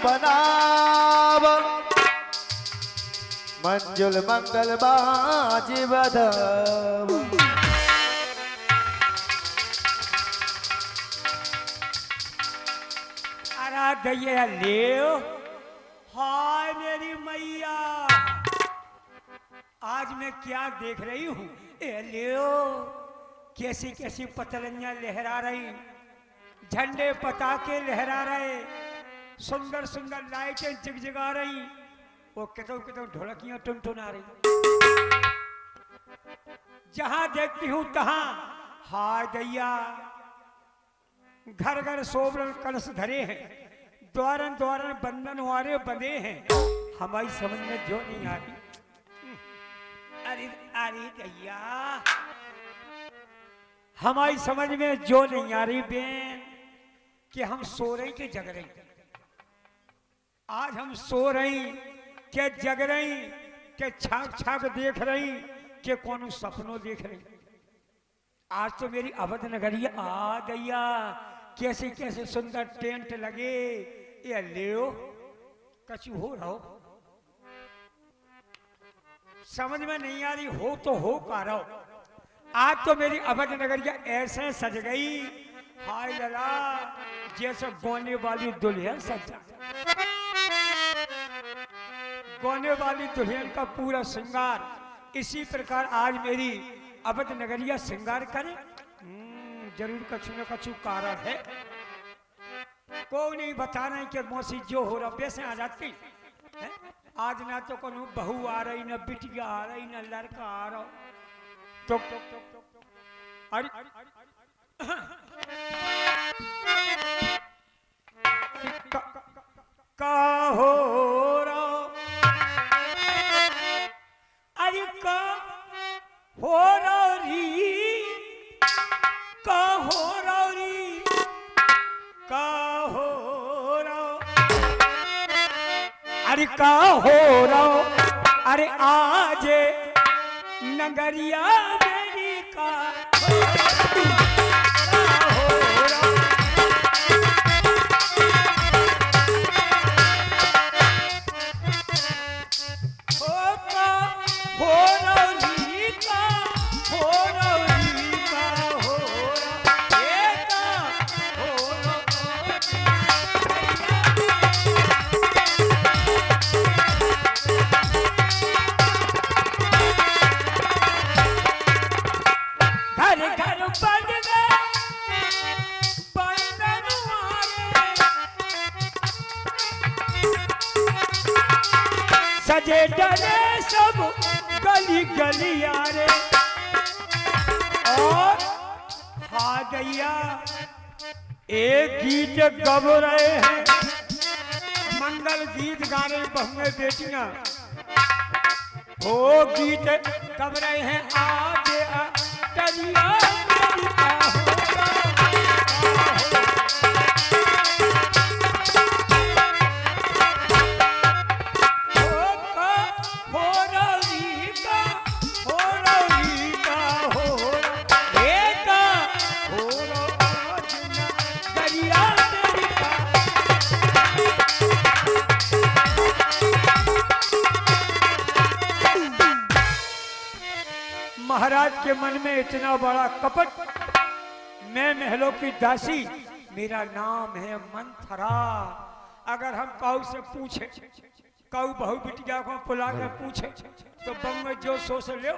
बनाव मंजुल मंगल बाजी बधाव। आराध्य ले हाय मेरी मैया, आज मैं क्या देख रही हूँ। ए लियो कैसी कैसी पतलंगियां लहरा रही, झंडे पताके लहरा रहे, सुंदर सुंदर लाइटें जगजगा रही, वो कितों कितों ढोलकियां टुनटुना रही। जहां देखती हूं तहां हाय दैया, घर घर सोवरण कलश धरे हैं, द्वारन द्वारन बंधन वारे बंधे हैं। हमारी समझ में जो नहीं आ रही। अरे अरे दैया, हमारी समझ में जो नहीं आ रही बेन कि हम सो रही के जग रही। आज हम सो रही के जग रही के छाक छाक देख रही के कौन सपनों देख रही। आज तो मेरी अवध नगरी आ गया, कैसे कैसे सुंदर टेंट लगे। ये लियो कछु हो रहो, समझ में नहीं आ रही हो तो हो का रहो। आज तो मेरी अवध नगरिया ऐसे सज गई, हाय लला जैसे गोने वाली दुल्हन सज जाए। गोने वाली दुल्हन का पूरा श्रृंगार इसी प्रकार आज मेरी अवध नगरिया श्रृंगार करे। जरूर कछु न कछु कारण है, कोई नहीं बता रहे कि मौसी जो हो रहा वैसे आ जाती है। आज ना तो कोनो बहू आ रही, ना बिटिया आ रही, ना लड़का आ रहा। तो अरे का हो रहा, अरे का हो रही, का हो रही, का हो रहा, अरे का हो रहा, अरे आज नगरिया मेरी का हो रहा। हो रही का हो रही का हो रहा, ये का हो घर घर बंद गए बंधन वाले, सजे डरे सब गली गलियारे। और हा दैया एक गीत गब रहे हैं, मंगल गीत गा रही बहुएं बेटियां। वो गीत गब रहे हैं, आज टरिया मेरी का हो रही का हो रही का हो एक हो दरिया मेरी का। महाराज के मन में इतना बड़ा कपट, मैं महलों की दासी, मेरा नाम है मंथरा। अगर हम काऊ से पूछे, काऊ बहु बिटिया को बुला के पूछे तो बम में जो सोच ले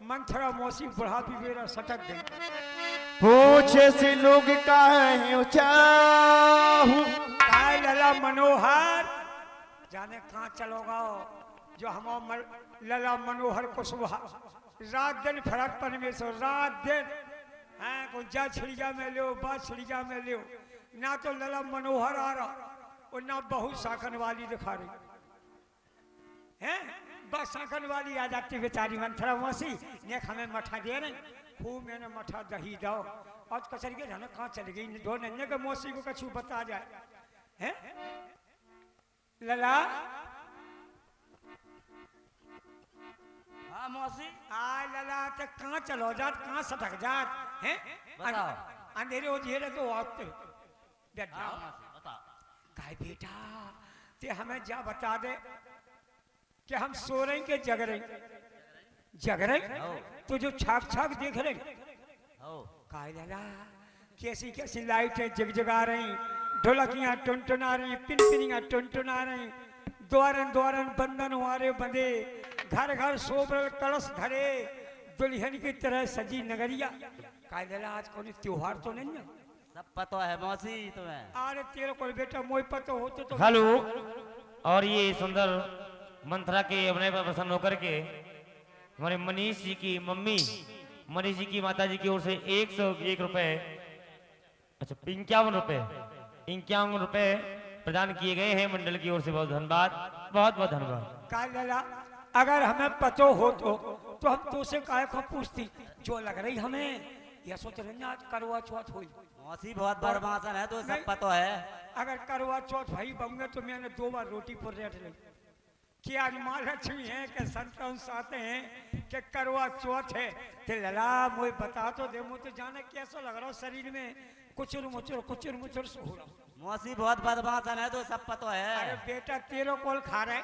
मंथरा मौसी बुढ़ापी मेरा सटक गई। पूछे से लोग काहे चाहूं, काय लला मनोहर जाने कहाँ चलोगा। जो हम लला मनोहर को सुबह रात दिन फरक परमेश्वर, रात दिन हैं को जा छिड़िया में ले बा छिड़िया में ले, ना तो लला मनोहर आ रहा और ना बहुत साखन वाली दिखा रही हैं। बस साखन वाली आ जाती बेचारी मंथरा मौसी, ने हमें मठा दे रही, खूब मैंने मठा दही दो। और कसर के जाने कहाँ चली गई, दो नन्हे के मौसी को कछु बता जाए हैं। लला हाँ मौसी, आ लला ते कहाँ चलो जात, कहाँ सटक जात हैं। बताओ। अंधेरे हो जेरे तो आते बैठ जाओ। हाँ मौसी बताओ। काय बेटा ते हमें जा बता दे कि हम सो रहे के जग रहे तो जो छाक छाक देख रहे काहे लाला कैसी कैसी लाइटें जगजगा रही, ढोलकियां टुनटुना रही, पिनपिनियां टुनटुना रही, द्वारन द्वारन बंधन वारे बंधे, घर घर सोबर कलश धरे, दुल्हन की तरह सजी नगरिया। काहे लाला आज कोई त्योहार तो नहीं है? सब पता है मौसी तुम्हें। अरे तेरे को बेटा मोई पता होते तो हेलो। और ये सुंदर मंत्रा के अभिनय पर प्रसन्न होकर के हमारे मनीष जी की मम्मी, मनीष जी की माता जी की ओर से 101 रुपए, अच्छा 51 रुपए प्रदान किए गए हैं मंडल की ओर से। बहुत धन्यवाद, बहुत बहुत धन्यवाद। काहे लाला अगर हमें पतो हो तो हम तुझसे काहे को पूछती, जो लग रही हमें यह सोच रहे आज करवा चौथ हुई। मौसी बहुत बदमाशन है तो सब पता है। अगर करवा चौथ भाई बंगे तो मैंने 2 बार रोटी पर रेट ली कि आज माँ लक्ष्मी है कि संत आते हैं कि करवा चौथ है। ते लला मुझे बता तो दे, मुझे तो जाने कैसा लग रहा शरीर में कुचुर मुचुर सो हो रहा। मौसी बहुत बदमाशन है तो सब पता है। अरे बेटा तेरो कोल खा रहे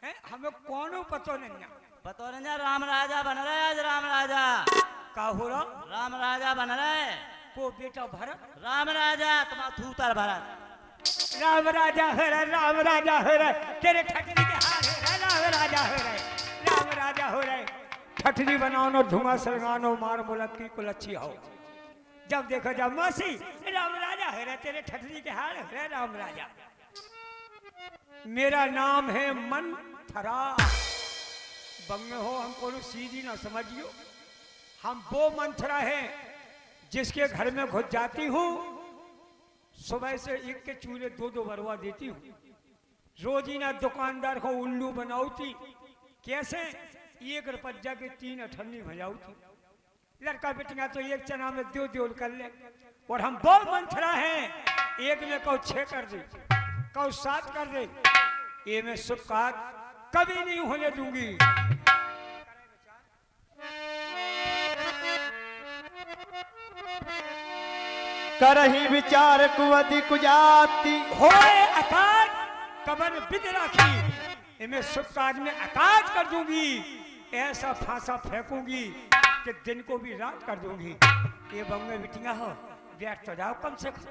हैं, हमें कौन पतो नहीं है। पता नहीं है राम राजा बन रहे आज, राम राजा का हो रहा? राम राजा बन रहे को बेटा भरत राम राजा, तुम्हारा थूतर भरत राम राजा हो रहा, राम राजा हो रहा, तेरे ठटनी के हाथ है राम राजा हो रहा, राम राजा हो रहा। ठटनी बनाओ धुआं सलगानो मार मुलक की कुलच्छी हो, जब देखो जब मौसी राम राजा हो रहा, तेरे ठटनी के हाथ है राम राजा। मेरा नाम है मंथरा। बंगे हो हमको सीधी ना समझियो, हम वो मंथरा है जिसके घर में घुस जाती हूँ, सुबह से एक के चूल्हे 2 बरवा देती हूँ, रोज ही ना दुकानदार को उल्लू बनाऊती, कैसे 1 रुपया के 3 अठन्नी भजाऊती। लड़का बेटियां तो एक चना में 2 कर ले, और हम वो मंथरा हैं एक में कहो 6 कर दे, कहो 7 कर दे, ये मैं सुखात कभी नहीं होने दूंगी। करही विचार कुवदी कुजाती होए अकाज कबर बिद राखी, इन्हें सुख काज में अकाज कर दूंगी, ऐसा फांसा फेंकूंगी कि दिन को भी रात कर दूंगी। ये बंगे बिटिया हो बैठ तो जाओ कम से कम।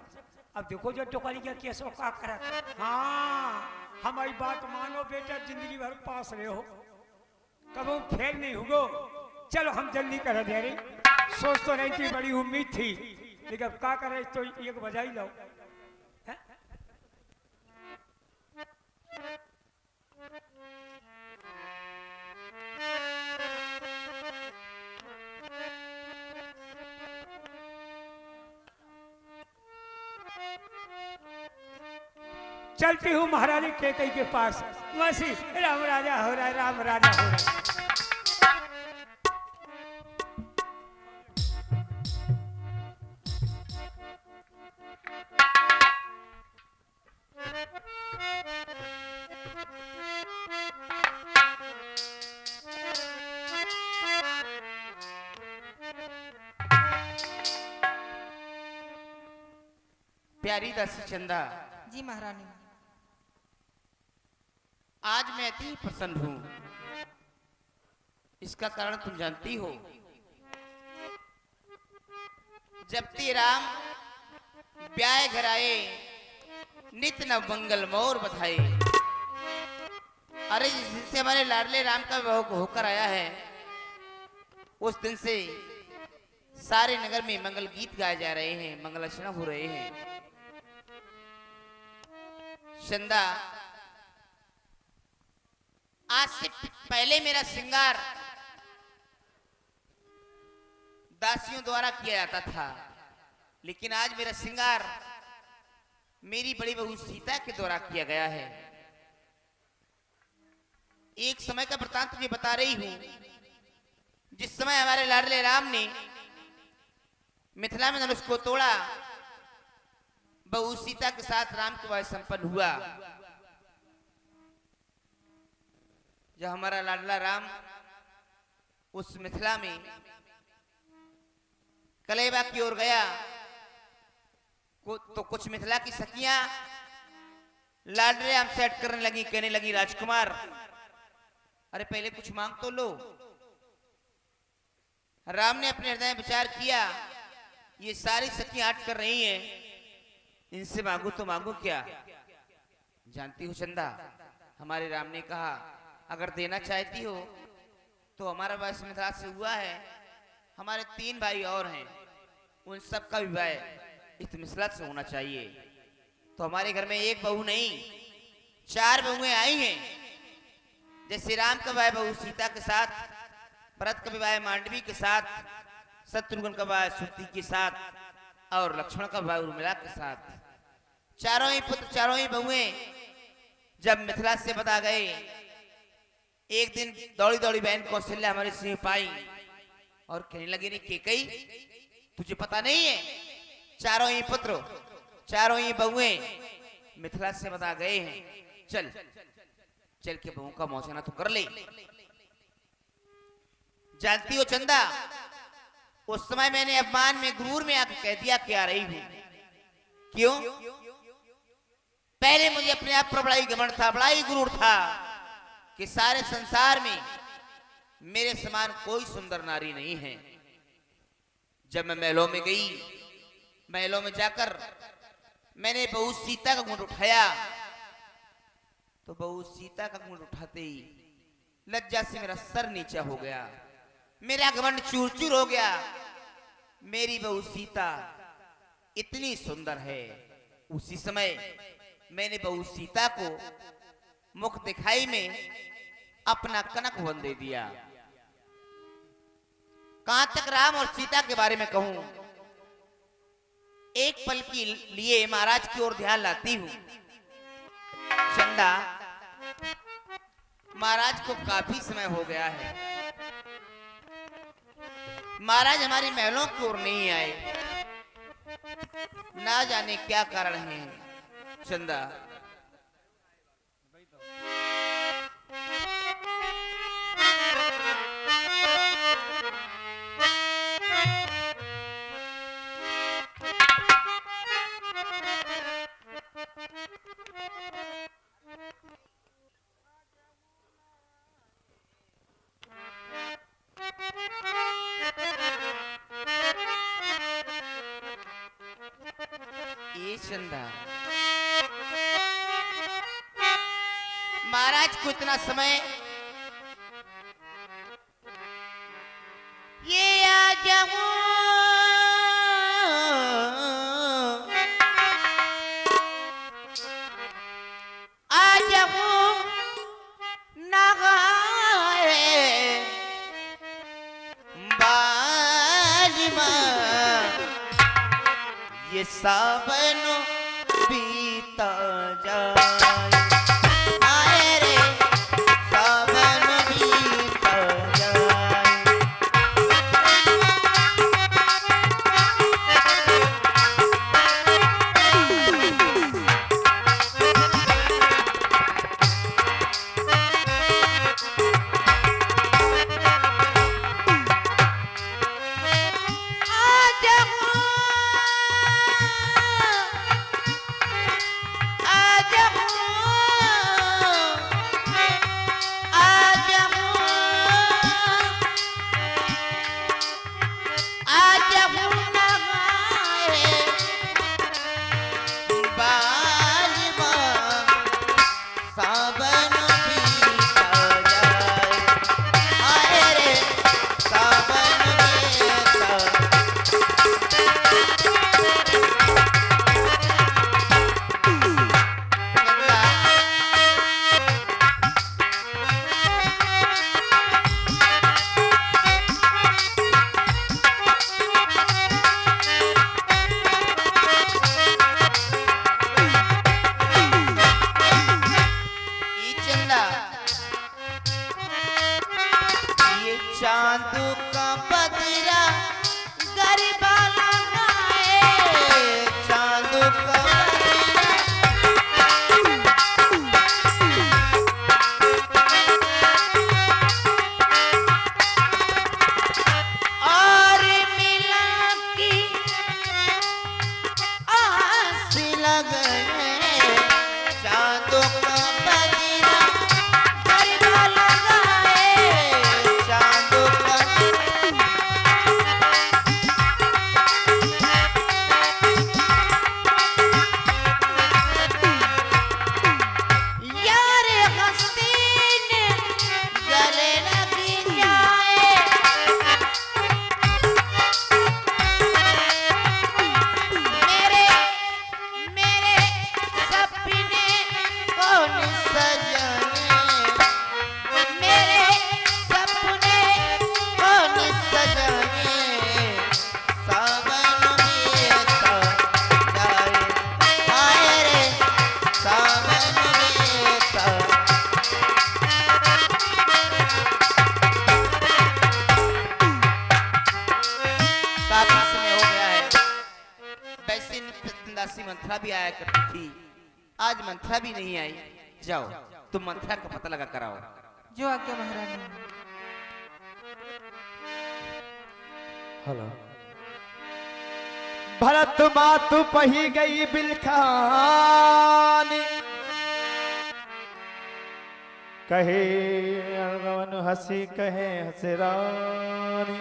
अब देखो जो टोकरी का केस का करा। हाँ हमारी बात मानो बेटा, जिंदगी भर पास रहे हो, कभी फेल नहीं होगो। चलो हम जल्दी कर दे रही, सोच तो रही थी, बड़ी उम्मीद थी, लेकिन अब क्या करे तो 1 बजा ही लो। चलती हूँ महारानी कैकई के पास, मौसी राम राजा हो रहा है, राम राजा हो रहा है। प्यारी दासी चंदा, जी महारानी। आज मैं अति प्रसन्न हूं। इसका कारण तुम जानती हो। जब ते राम ब्याह घर आए, नित नव मंगल मोर बधाए। अरे जिस दिन से हमारे लाडले राम का विवाह होकर आया है, उस दिन से सारे नगर में मंगल गीत गाए जा रहे हैं, मंगल अर्चना हो रहे हैं। चंदा, आज से पहले मेरा श्रृंगार दासियों द्वारा किया जाता था, लेकिन आज मेरा श्रृंगार मेरी बड़ी बहू सीता के द्वारा किया गया है। एक समय का वृतांत तुझे बता रही हूं। जिस समय हमारे लाडले राम ने मिथिला में धनुष को तोड़ा, बहू सीता के साथ राम के विवाह संपन्न हुआ। जब हमारा लाडला राम उस मिथिला में कलेबा की ओर गया, तो कुछ मिथिला की सखियां लाडले हम सेट करने लगी, कहने लगी राजकुमार अरे पहले कुछ मांग तो लो। राम ने अपने हृदय में विचार किया ये सारी सखियां हट कर रही हैं, इनसे मांगू तो मांगू क्या। जानती हो चंदा, हमारे राम ने कहा अगर देना चाहती हो तो हमारा विवाह इस मिथिला से हुआ है, हमारे 3 भाई और हैं, उन सब का विवाह इस मिथिला से होना चाहिए। तो हमारे घर में एक बहू नहीं 4 बहुएं आई हैं। जैसे राम का विवाह बहू सीता के साथ, भरत का विवाह मांडवी के साथ, शत्रुघ्न का विवाह सुरती के साथ और लक्ष्मण का विवाह उर्मिला के साथ। चारों ही पुत्र, चारों ही बहुएं जब मिथिला से बता गए, एक दिन दौड़ी दौड़ी बहन कौशल्या हमारे सिंह पाई और कहने लगी नहीं केकई तुझे पता नहीं है, चारों ही पुत्र, चारों ही बहुएं मिथिला से बता गए हैं, चल चल के बहू का मौसना तो कर ले। जानती हो चंदा, उस समय मैंने अपमान में गुरूर में आकर कह दिया कि आ रही हूं। क्यों? पहले मुझे अपने आप पर बड़ा ही घमंड था, बड़ा ही गुरूर था कि सारे संसार में मेरे समान कोई सुंदर नारी नहीं है। जब मैं महलों में गई, महलों में जाकर मैंने बहू सीता का घूंट उठाया तो बहू सीता का घूंट उठाते ही लज्जा से मेरा सर नीचा हो गया, मेरा घमंड चूर चूर हो गया। मेरी बहू सीता इतनी सुंदर है। उसी समय मैंने बहू सीता को मुख दिखाई में अपना कनक वन दे दिया। कहां तक राम और सीता के बारे में कहूं, एक पल के लिए महाराज की ओर ध्यान लाती हूं। चंदा, महाराज को काफी समय हो गया है, महाराज हमारे महलों की ओर नहीं आए, ना जाने क्या कारण है। चंदा, ये चंदा, महाराज को इतना समय ये आ जाऊं ये सावन बीता जाए, आए रे सावन बीता जाए। चांद काफी समय हो गया है। वैसे दासी मंथरा भी आया करती थी, आज मंथरा भी नहीं आई। जाओ तुम मंथरा का पता लगा कराओ। जो आज्ञा महारानी। हेलो। भरत मातु पही गई बिलखानी, कहे अर्गवन हसी कहे हसरानी।